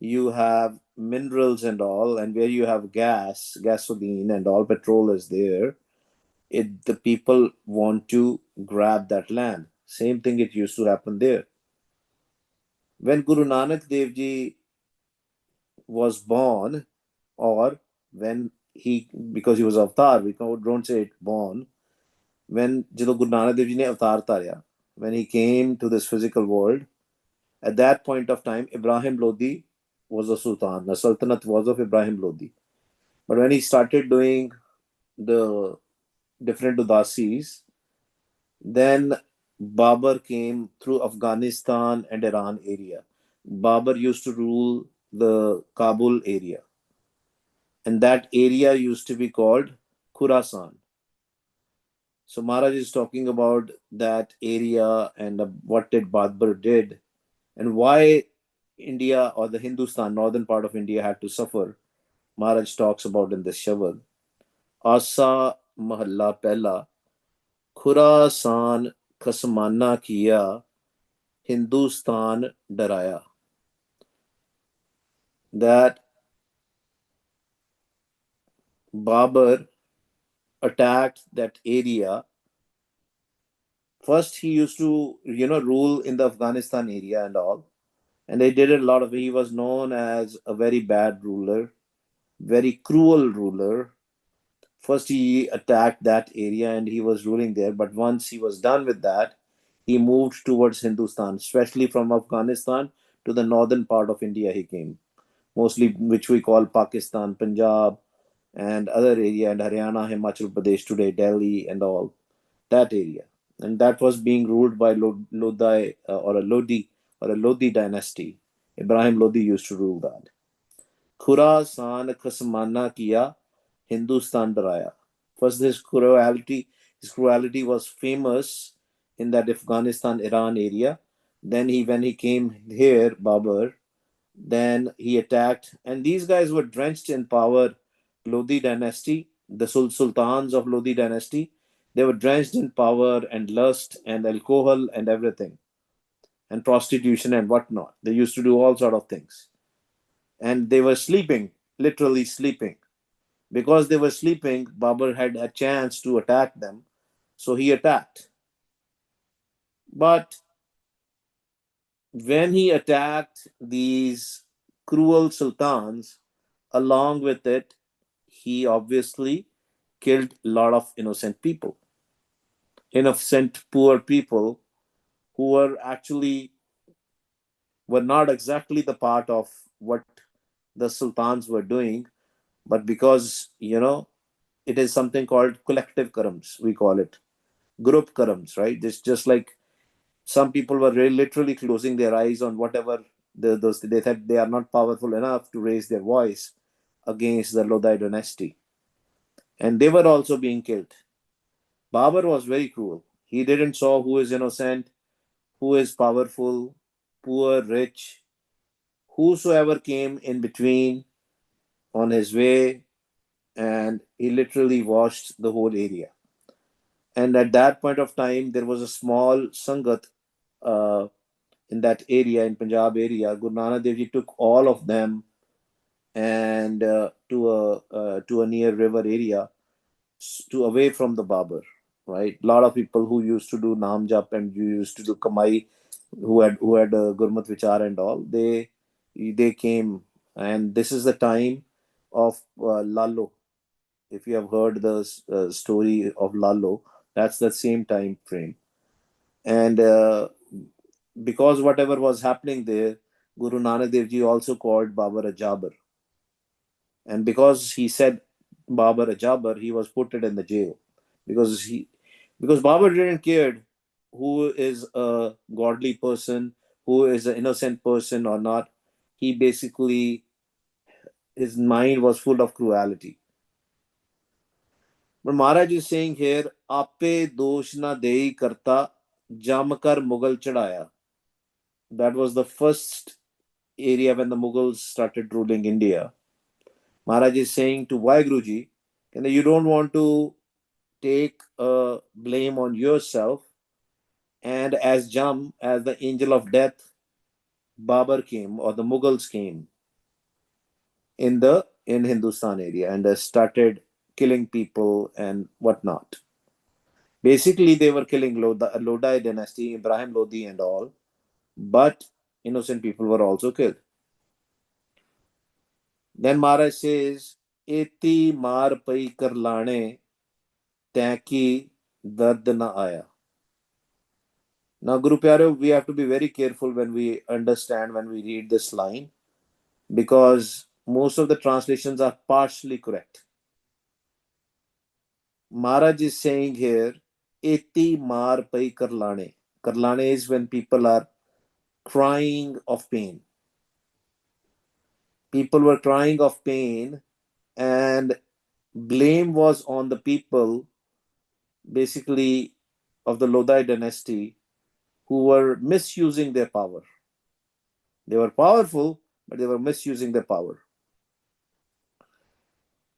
you have minerals and all, and where you have gasoline and all, petrol is there. The people want to grab that land. Same thing it used to happen there. When Guru Nanak Dev Ji was born, or when he, because he was avatar, we don't say it born. When Guru Nanak Dev Ji ne avatar tarya, when he came to this physical world, at that point of time, Ibrahim Lodi was a sultan. The sultanate was of Ibrahim Lodi. But when he started doing the different udasis, then Babur came through Afghanistan and Iran area. Babur used to rule the Kabul area, and that area used to be called Khuraasaan. So Maharaj is talking about that area and what did Babur did and why India or the Hindustan, northern part of India, had to suffer. Maharaj talks about in this Shabad. Asa Mahalla Pehla, Khurasan खसमाना किया Hindustan डराया. That Babur attacked that area. First, he used to, rule in the Afghanistan area and all. And they did a lot of, he was known as a very bad ruler, very cruel ruler. First, he attacked that area and he was ruling there. But once he was done with that, he moved towards Hindustan, especially from Afghanistan to the northern part of India. He came, mostly which we call Pakistan, Punjab, and other area, and Haryana, Himachal Pradesh today, Delhi, and all that area. And that was being ruled by Lodi or a Lodi dynasty. Ibrahim Lodi used to rule that. Khurasan Khasmana Kiya, Hindustan Daraya. First, his cruelty was famous in that Afghanistan Iran area. Then when he came here, Babur, then he attacked, and these guys were drenched in power. Lodi dynasty, the sultans of Lodi dynasty, they were drenched in power and lust and alcohol and everything, and prostitution and whatnot. They used to do all sort of things, and they were sleeping, literally sleeping. Because they were sleeping, Babur had a chance to attack them, so he attacked. But when he attacked these cruel sultans, along with it, he obviously killed a lot of innocent people, innocent poor people who were not exactly the part of what the sultans were doing, but because it is something called collective karams, we call it group karams, right? It's just like some people were really literally closing their eyes on whatever they said they are not powerful enough to raise their voice against the Lodi dynasty, and they were also being killed. Babur was very cruel. He didn't saw who is innocent, who is powerful, poor, rich, whosoever came in between on his way, and he literally washed the whole area. And at that point of time, there was a small sangat uh, in that area, in Punjab area. Guru Nanak Dev Ji took all of them and to a near river area, to away from the Babur, right? A lot of people who used to do Nam Jap and you used to do Kamai, who had Gurmat Vichar and all, they came, and this is the time of Lalo. If you have heard the story of Lalo, that's the same time frame. And because whatever was happening there, Guru Nanak Dev Ji also called Babur a Jabbar, and because he said Babur a Jabbar, he was put in the jail because Babur didn't care who is a godly person, who is an innocent person or not. He basically, his mind was full of cruelty. But Maharaj is saying here, Ape dosh na dei karta jamkar Mughal chadaya. That was the first area when the Mughals started ruling India. Maharaj is saying to Vaiguruji, you don't want to take blame on yourself. And as the angel of death, Babur came, or the Mughals came. in Hindustan area, and started killing people and whatnot. Basically, they were killing Lodi dynasty, Ibrahim Lodi and all, but innocent people were also killed. Then Maharaj says, "Eti maar pai karlane, teki dard na aya." Now, Guru Pyaro, we have to be very careful when we understand, when we read this line, because most of the translations are partially correct. Maharaj is saying here, "Eti maar pai karlane." Karlane is when people are crying of pain. People were crying of pain, and blame was on the people, basically, of the Lodi dynasty, who were misusing their power. They were powerful, but they were misusing their power.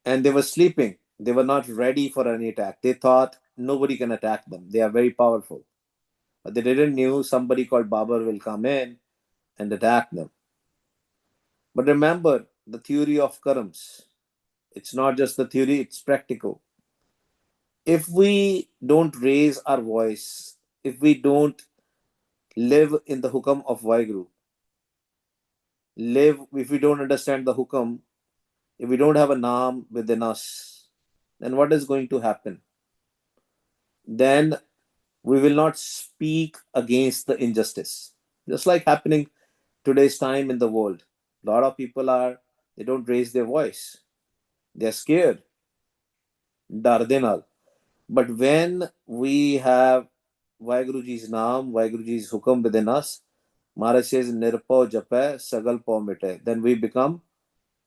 And they were sleeping. They were not ready for any attack. They thought nobody can attack them. They are very powerful. But they didn't know somebody called Babbar will come in and attack them. But remember the theory of karams. It's not just the theory, it's practical. If we don't raise our voice, if we don't live in the hukam of Vaheguru, if we don't understand the hukam, if we don't have a naam within us, then what is going to happen? Then we will not speak against the injustice. Just like happening today's time in the world. A lot of people they don't raise their voice. They're scared. Dardenal. But when we have Vaheguruji's naam, Vaheguruji's hukam within us, Maharaj says, Nirpau Japay, Sagal Pau Mite. Then we become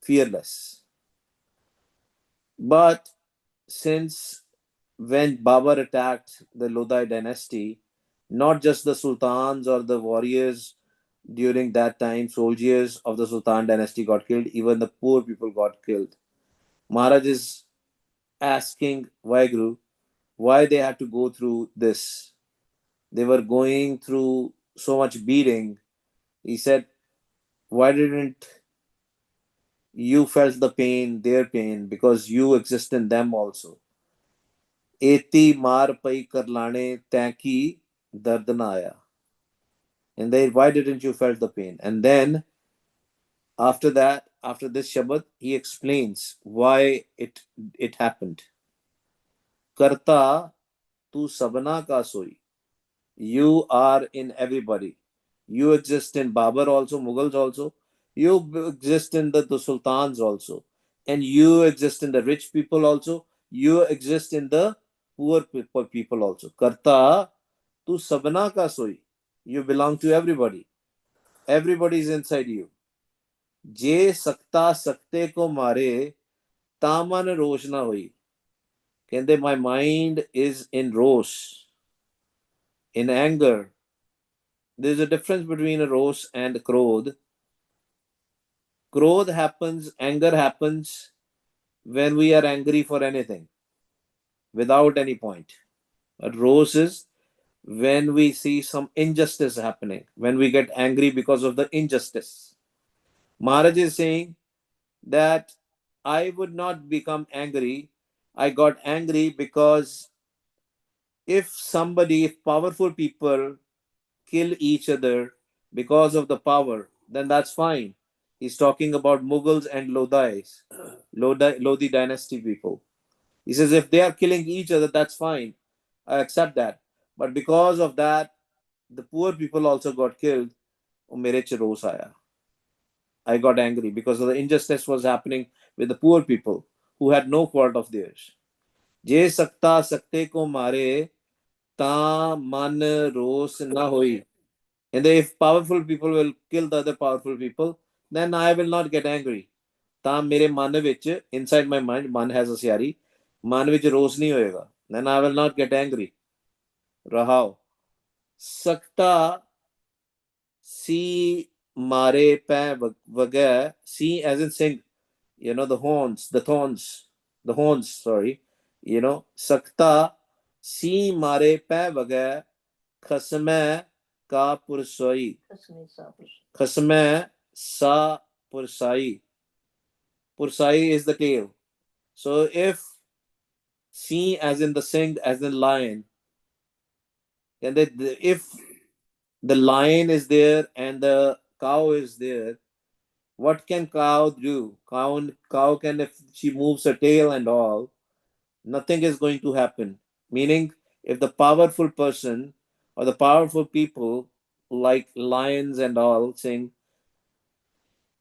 fearless. But since when Babur attacked the Lodi dynasty, not just the sultans or the warriors during that time, soldiers of the Sultan dynasty got killed, even the poor people got killed. Maharaj is asking Vaheguru why they had to go through this. They were going through so much beating. He said, why didn't you felt the pain, their pain, because you exist in them also. Eti maar pai karlane tanki dard na aya. And then why didn't you felt the pain? And then after that, after this Shabad, he explains why it happened. Karta tu sabna ka soi. You are in everybody. You exist in Babur also, Mughals also. You exist in the sultans also. And you exist in the rich people also. You exist in the poor people also. Karta tu sabna ka soi. You belong to everybody. Everybody is inside you. Je sakta sakte ko mare, taman rosh na hoi. Kende, my mind is in rosh, in anger. There's a difference between a rosh and krodh. Krodh happens, anger happens when we are angry for anything without any point. But rosh is when we see some injustice happening, when we get angry because of the injustice. Maharaj is saying that I would not become angry. I got angry because if powerful people kill each other because of the power, then that's fine. He's talking about Mughals and Lodi dynasty people. He says if they are killing each other, that's fine. I accept that. But because of that, the poor people also got killed. Oh, mere ch rosh aaya. I got angry because of the injustice was happening with the poor people who had no fault of theirs. Je sakta sakte ko mare, ta man ros na hoi. And if powerful people will kill the other powerful people, then I will not get angry. ਤਾਂ ਮੇਰੇ ਮਨ ਵਿੱਚ inside my mind, ਮਨ has a ਸਿਆਰੀ, ਮਨ ਵਿੱਚ ਰੋਸ ਨਹੀਂ ਹੋਏਗਾ. Then I will not get angry. ਰਹਾਓ ਸਕਤਾ ਸੀ ਮਾਰੇ ਪੈ ਵਗੈ, see as in sing, the horns, the horns, sorry, ਸਕਤਾ ਸੀ ਮਾਰੇ ਪੈ ਵਗੈ, ਖਸਮੈ ਕਾ ਪੁਰਸੋਈ, ਖਸਮੈ ਸਾ ਪੁਰਸਾਈ. Pursai is the tail. So if see as in the sing as in lion, and if the lion is there and the cow is there, what can cow do? Cow can, if she moves her tail and all, nothing is going to happen. Meaning, if the powerful person or the powerful people like lions and all saying,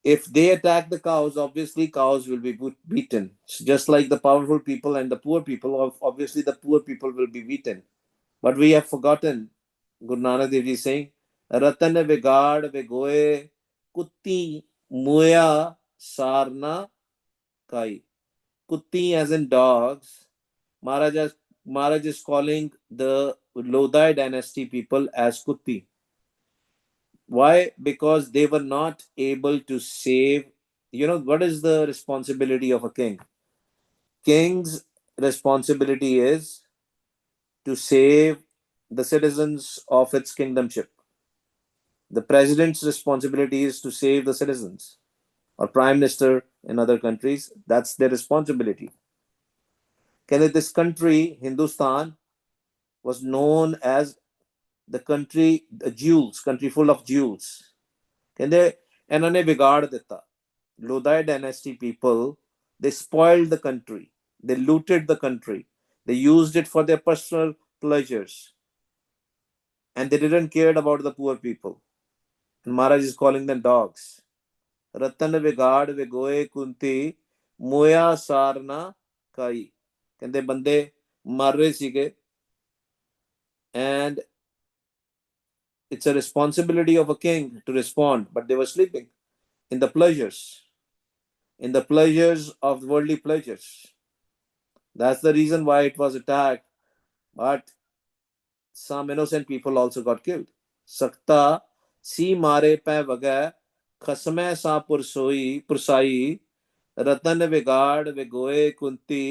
if they attack the cows, obviously cows will be beaten. Just like the powerful people and the poor people, obviously the poor people will be beaten. But we have forgotten Guru Nanak Dev Ji saying, Ratan vigad vigoe kutti muya sarna kai. Kutti as in dogs. Maharaj is calling the Lodai dynasty people as Kutti. Why? Because they were not able to save. You know, what is the responsibility of a king? King's responsibility is to save the citizens of its kingdomship. The president's responsibility is to save the citizens, or prime minister in other countries. That's their responsibility. Can this country, Hindustan, was known as the country, the jewels, country full of jewels. ਕਹਿੰਦੇ ਇਹਨਾਂ ਨੇ ਵਿਗਾੜ ਦਿੱਤਾ. Lodai dynasty people, they spoiled the country. They looted the country. They used it for their personal pleasures. And they didn't care about the poor people. And Maharaj is calling them dogs. Ratan vigad vigoe kunti moya sarna kai. ਕਹਿੰਦੇ ਬੰਦੇ ਮਰ ਰਹੇ ਸੀਗੇ, and it's a responsibility of a king to respond, but they were sleeping in the pleasures, in the pleasures of worldly pleasures. That's the reason why it was attacked. But some innocent people also got killed. Sakta si mare pe vaga khasme sa pursai ratan vigad vigoe kunti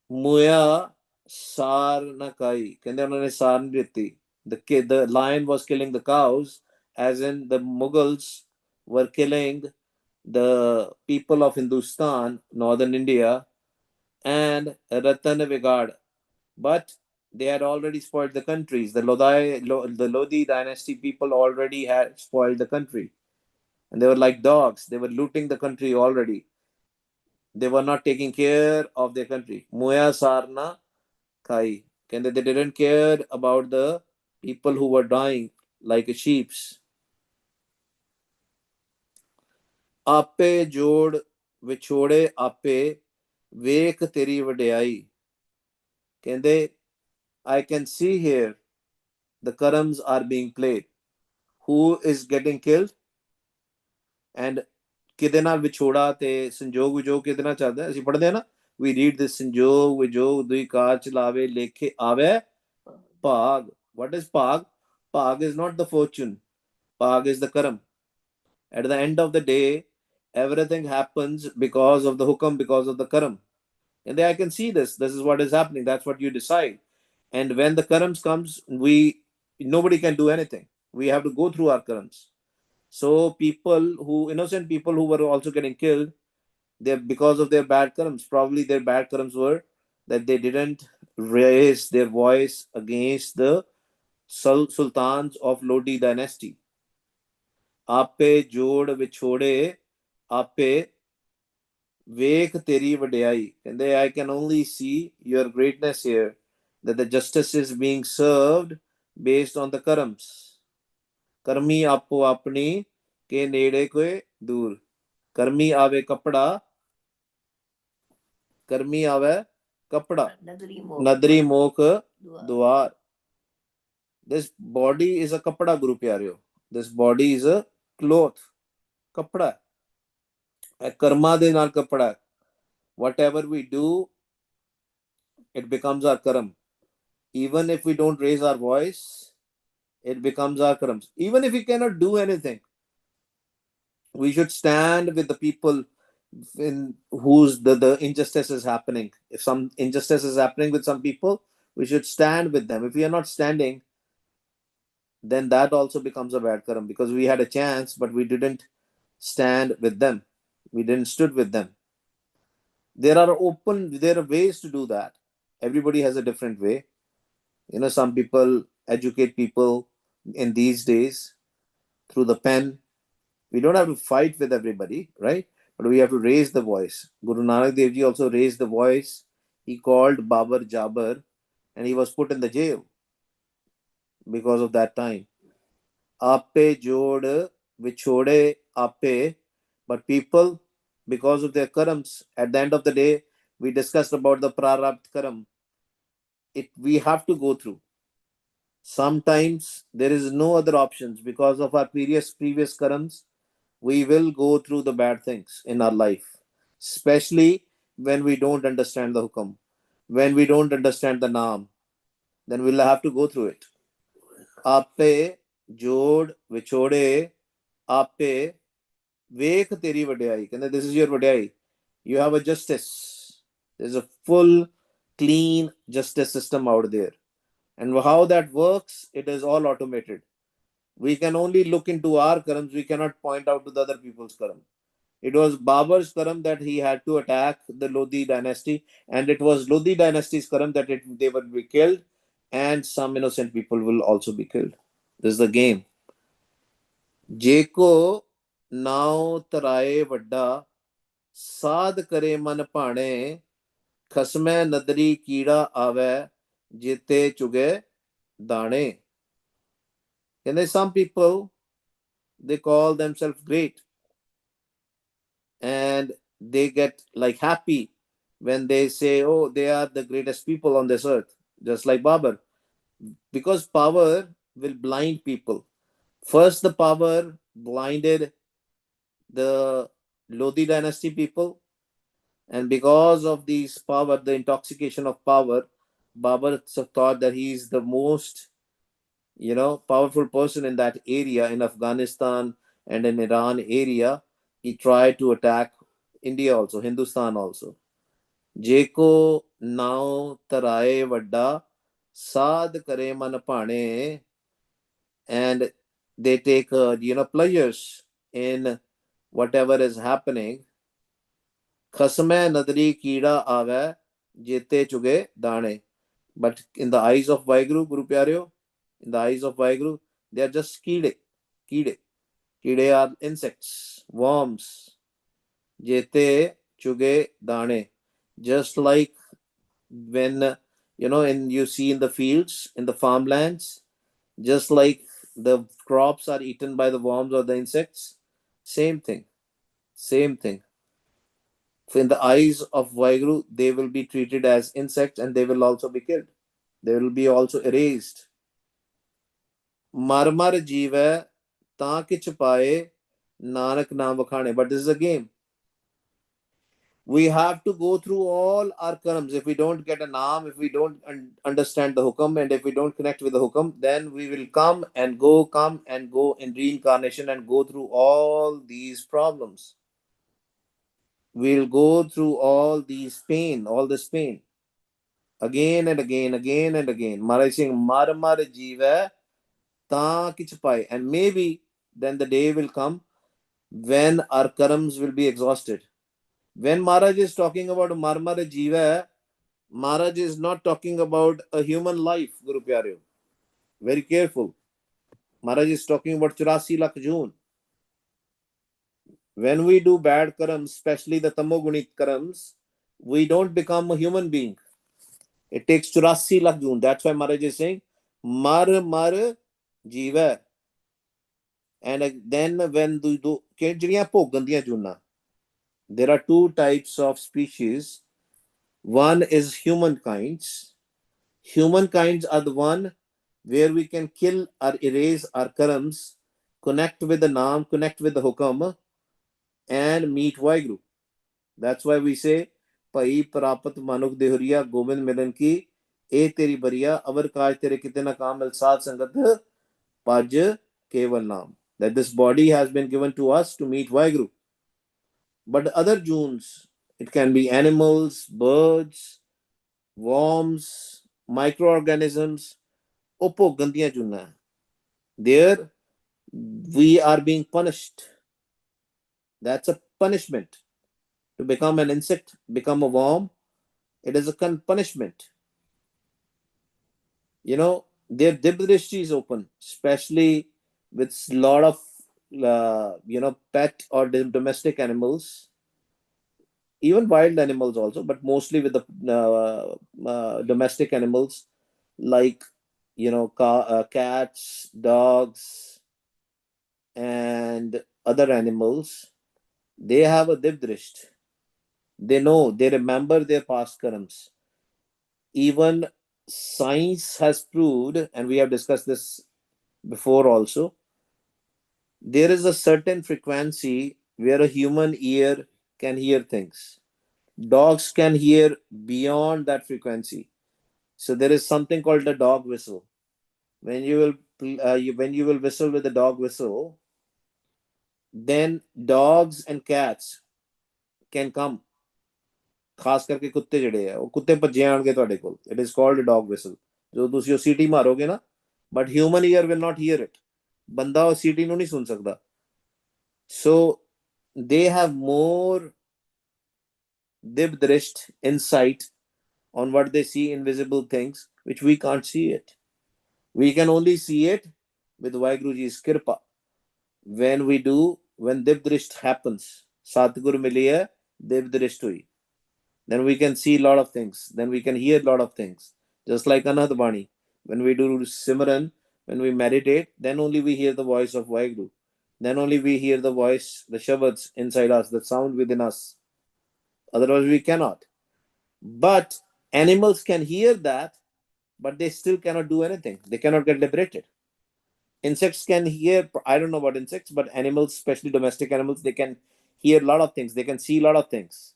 muya sar na kai. ਕਹਿੰਦੇ ਉਹਨਾਂ ਨੇ ਸਾਰ ਨਹੀਂ ਦਿੱਤੀ. The lion was killing the cows, as in the Mughals were killing the people of Hindustan, northern India, and Ratan Vigad. But they had already spoiled the countries. The Lodi dynasty people already had spoiled the country. And they were like dogs. They were looting the country already. They were not taking care of their country. Muya Sarna Kai. They didn't care about the people who were dying like sheeps. ਆਪੇ ਜੋੜ ਵਿਛੋੜੇ ਆਪੇ ਵੇਖ ਤੇਰੀ ਵਡਿਆਈ. ਕਹਿੰਦੇ I can see here the karams are being played. Who is getting killed? And ਕਿਹਦੇ ਨਾਲ ਵਿਛੋੜਾ ਤੇ ਸੰਜੋਗ ਵਿਜੋਗ ਕਿਹਦੇ ਨਾਲ ਚੱਲਦਾ? ਅਸੀਂ ਪੜ੍ਹਦੇ ਹਾਂ ਨਾ, we read this ਸੰਜੋਗ ਵਿਜੋਗ ਦੁਈ ਕਾਰ ਚਲਾਵੇ ਲੇਖੇ ਆਵੇ ਭਾਗ. What is ਭਾਗ? ਭਾਗ is not the fortune. Bhag is the karam. At the end of the day, everything happens because of the hukam, because of the karam. And then I can see this. This is what is happening. That's what you decide. And when the karams comes, nobody can do anything. We have to go through our karams. So innocent people who were also getting killed, they because of their bad karams. Probably their bad karams were that they didn't raise their voice against the sultans of Lodi dynasty. ਆਪੇ ਜੋੜ ਵਿਛੋੜੇ ਆਪੇ ਵੇਖ ਤੇਰੀ ਵਡਿਆਈ. ਕਹਿੰਦੇ I can only see your greatness here, that the justice is being served based on the karams. ਕਰਮੀ ਆਪੋ ਆਪਣੀ ਕੇ ਨੇੜੇ ਕੋਏ ਦੂਰ. ਕਰਮੀ ਆਵੇ ਕਪੜਾ, ਕਰਮੀ ਆਵੇ ਕਪੜਾ ਨਦਰੀ ਮੋਖ ਦੁਆਰ. This body is a kapda, Guru Pyareo. This body is a cloth, kapda. Karma de naal kapda. Whatever we do, it becomes our karam. Even if we don't raise our voice, it becomes our karams. Even if we cannot do anything, we should stand with the people in whose the injustice is happening. If some injustice is happening with some people, we should stand with them. If we are not standing, then that also becomes a bad karam, because we had a chance but we didn't stand with them. We didn't stood with them. There are ways to do that. Everybody has a different way. Some people educate people in these days through the pen. We don't have to fight with everybody, right? But we have to raise the voice. Guru Nanak Dev Ji also raised the voice. He called Babbar Jabbar, and he was put in the jail because of that time. Ape jod vichode ape. But people, because of their karams, at the end of the day, we discussed about the prarabt karam. We have to go through. Sometimes there is no other options because of our previous karams. We will go through the bad things in our life, especially when we don't understand the hukam, when we don't understand the naam, then we'll have to go through it. Ape jod vichode ape ਵੇਖ ਤੇਰੀ ਵਡਿਆਈ ਕਹਿੰਦੇ this is your ਵਡਿਆਈ. You have a justice. There's a full clean justice system out there. And how that works, it is all automated. We can only look into our karams. We cannot point out to the other people's karam. It was Babbar's karam that he had to attack the Lodi dynasty, and it was Lodi dynasty's karam that they would be killed, and some innocent people will also be killed. This is the game. Jeko नाव तराए वड्डा साध करे मन भाणे खसमै नदरी कीड़ा आवे जिते चुगे दाने. And there's some people, they call themselves great, and they get like happy when they say, oh, they are the greatest people on this earth, just like Babur. Because power will blind people. First, the power blinded the Lodi dynasty people, and because of these power, the intoxication of power, Babur thought that he is the most, powerful person in that area, in Afghanistan and in Iran area. He tried to attack India also, Hindustan also. Jeko now taraye vadda sad kare man pane. And they take pleasures in whatever is happening. Khasme nadri kida ave jete chuge dane. But in the eyes of Vaiguru, Guru Pyareo, in the eyes of Vaiguru, they are just kide. Kide. Kide are insects, worms. Jete chuge dane. Just like when, you see in the fields, in the farmlands, just like the crops are eaten by the worms or the insects, same thing. Same thing. So in the eyes of Vaiguru, they will be treated as insects and they will also be killed. They will be also erased. Mar mar jeev hai, taa kich paye, nanak naam vakhane. But this is a game. We have to go through all our karams. If we don't get a naam, if we don't understand the hukam, and if we don't connect with the hukam, then we will come and go in reincarnation and go through all these problems. We'll go through all this pain, again and again, again and again. Maharaj saying, Mar mar jeeva ta kich pai. And maybe then the day will come when our karams will be exhausted. When Maharaj is talking about Mar mar jeeva, Maharaj is not talking about a human life, Guru Pyareo. Very careful. Maharaj is talking about 84 lakh June. When we do bad karams, especially the tamogunit karams, we don't become a human being. It takes 84 lakh June. That's why Maharaj is saying, Mar mar jeeva. And then when do there are two types of species. One is humankinds. Humankinds are the one where we can kill or erase our karams, connect with the naam, connect with the hukam, and meet Vaheguru. That's why we say, Pai Prapat Manuk Dehuriya Govind Milan ki, E Teri Bariya, Avar Kaj Tere Kitena Kamal Sad Sangat, Paj Keval Naam. That this body has been given to us to meet Vaheguru. But other Junes, it can be animals, birds, worms, microorganisms, Oppo Gandiya Junna. There we are being punished. That's a punishment. To become an insect, become a worm, it is a punishment. Their dibdristi is open, especially with lot of pet or domestic animals, even wild animals also, but mostly with the domestic animals like cats, dogs, and other animals. They have a dibdrist. They know, they remember their past karams. Even science has proved, and we have discussed this before also, there is a certain frequency where a human ear can hear things. Dogs can hear beyond that frequency. So there is something called the dog whistle. When you when you will whistle with the dog whistle, then dogs and cats can come. ਖਾਸ ਕਰਕੇ ਕੁੱਤੇ ਜਿਹੜੇ ਆ ਉਹ ਕੁੱਤੇ ਭੱਜੇ ਆਣਗੇ ਤੁਹਾਡੇ ਕੋਲ. It is called a dog whistle. ਜੋ ਤੁਸੀਂ ਉਹ ਸੀਟੀ ਮਾਰੋਗੇ ਨਾ, but human ear will not hear it. ਬੰਦਾ ਉਹ ਸੀਟੀ ਨੂੰ ਨਹੀਂ ਸੁਣ ਸਕਦਾ. So they have more dibdrisht insight on what they see, invisible things which we can't see it. We can only see it with Vaheguruji's kirpa. When dibdrisht happens, Satguru miliya dibdrisht hui, then we can see a lot of things, then we can hear a lot of things. Just like Anand Bani, when we do Simran, when we meditate, then only we hear the voice of Vaheguru. Then only we hear the voice, the shabads inside us, the sound within us. Otherwise, we cannot. But animals can hear that, but they still cannot do anything. They cannot get liberated. Insects can hear, I don't know about insects, but animals, especially domestic animals, they can hear a lot of things. They can see a lot of things.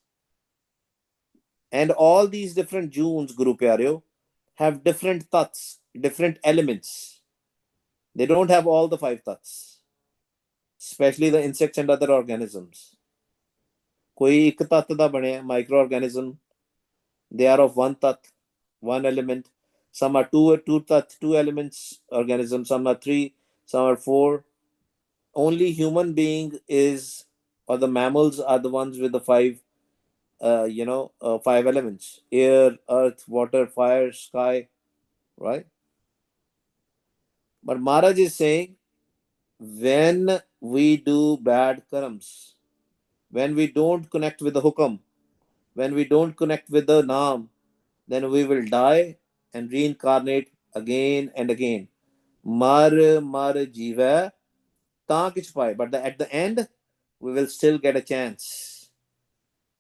And all these different Junes, Guru Pyareo, have different tats, different elements. They don't have all the 5 tats, especially the insects and other organisms. Koi ik tat da bane, microorganism, they are of 1 tat, 1 element. Some are two 2 elements organisms, some are 3, some are 4. Only human being is, or the mammals are the ones with the 5 elements: air, earth, water, fire, sky, right? But Maharaj is saying, when we do bad karams, when we don't connect with the hukam, when we don't connect with the naam, then we will die and reincarnate again and again. Mar jiva ta kich paye. But at the end, we will still get a chance.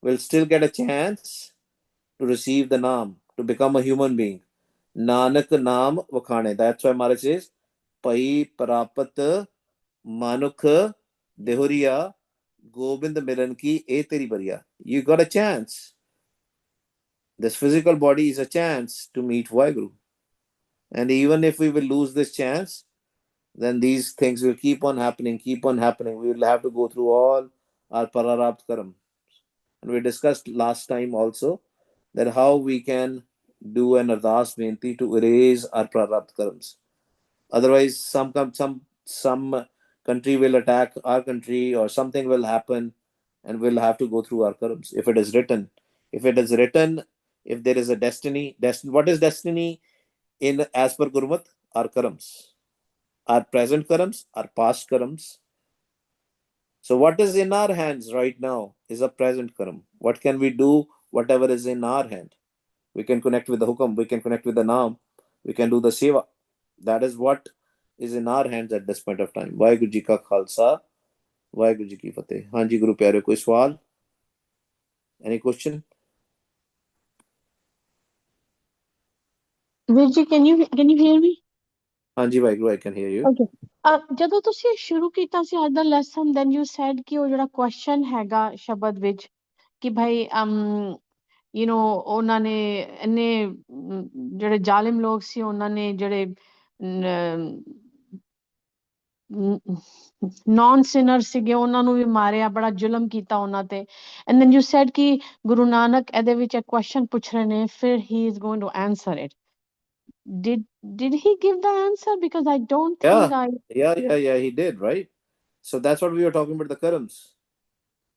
We'll still get a chance to receive the naam, to become a human being. Nanak naam wakhane. That's why Maharaj says, Pai Prapat Manukh Dehuriya Gobind Milan ki e teri bariya. You got a chance. This physical body is a chance to meet Vaheguru. And even if we will lose this chance, then these things will keep on happening, keep on happening. We will have to go through all our pararapt karam. And we discussed last time also that how we can do an ardas benti to erase our prarapt karams. Otherwise, some country will attack our country, or something will happen, and we'll have to go through our karams. If it is written, if there is a destiny, what is destiny in as per Gurmat? Our karams, our present karams, our past karams. So what is in our hands right now is a present karam. What can we do? Whatever is in our hand. We can connect with the hukam, we can connect with the naam, we can do the seva. That is what is in our hands at this point of time. Vaheguru Ji ka Khalsa, Vaheguru Ji ki Fateh. हाँ जी गुरु प्यारे, कोई सवाल? Any question? Virji, can you hear me? हाँ जी Vaheguru, I can hear you. Okay. ਜਦੋਂ ਤੁਸੀਂ ਸ਼ੁਰੂ ਕੀਤਾ ਸੀ ਅੱਜ ਦਾ ਲੈਸਨ, then you said ਕਿ ਉਹ ਜਿਹੜਾ question ਹੈਗਾ ਸ਼ਬਦ ਵਿੱਚ ਕਿ ਭਾਈ ਉਹਨਾਂ ਨੇ ਇੰਨੇ ਜਿਹੜੇ ਜ਼ਾਲਿਮ ਲੋਕ ਸੀ, ਉਹਨਾਂ ਨੇ ਜਿਹੜੇ ਨੌਨ ਸਿਨਰ ਸੀਗੇ ਉਹਨਾਂ ਨੂੰ ਵੀ ਮਾਰਿਆ, ਬੜਾ ਜ਼ੁਲਮ ਕੀਤਾ ਉਹਨਾਂ ਤੇ. and then you said ਕਿ ਗੁਰੂ ਨਾਨਕ ਇਹਦੇ ਵਿੱਚ ਇੱਕ question ਪੁੱਛ ਰਹੇ ਨੇ, ਫਿਰ he is going to answer it. Did he give the answer? Because I don't think Yeah, he did, right? So that's what we were talking about, the karams.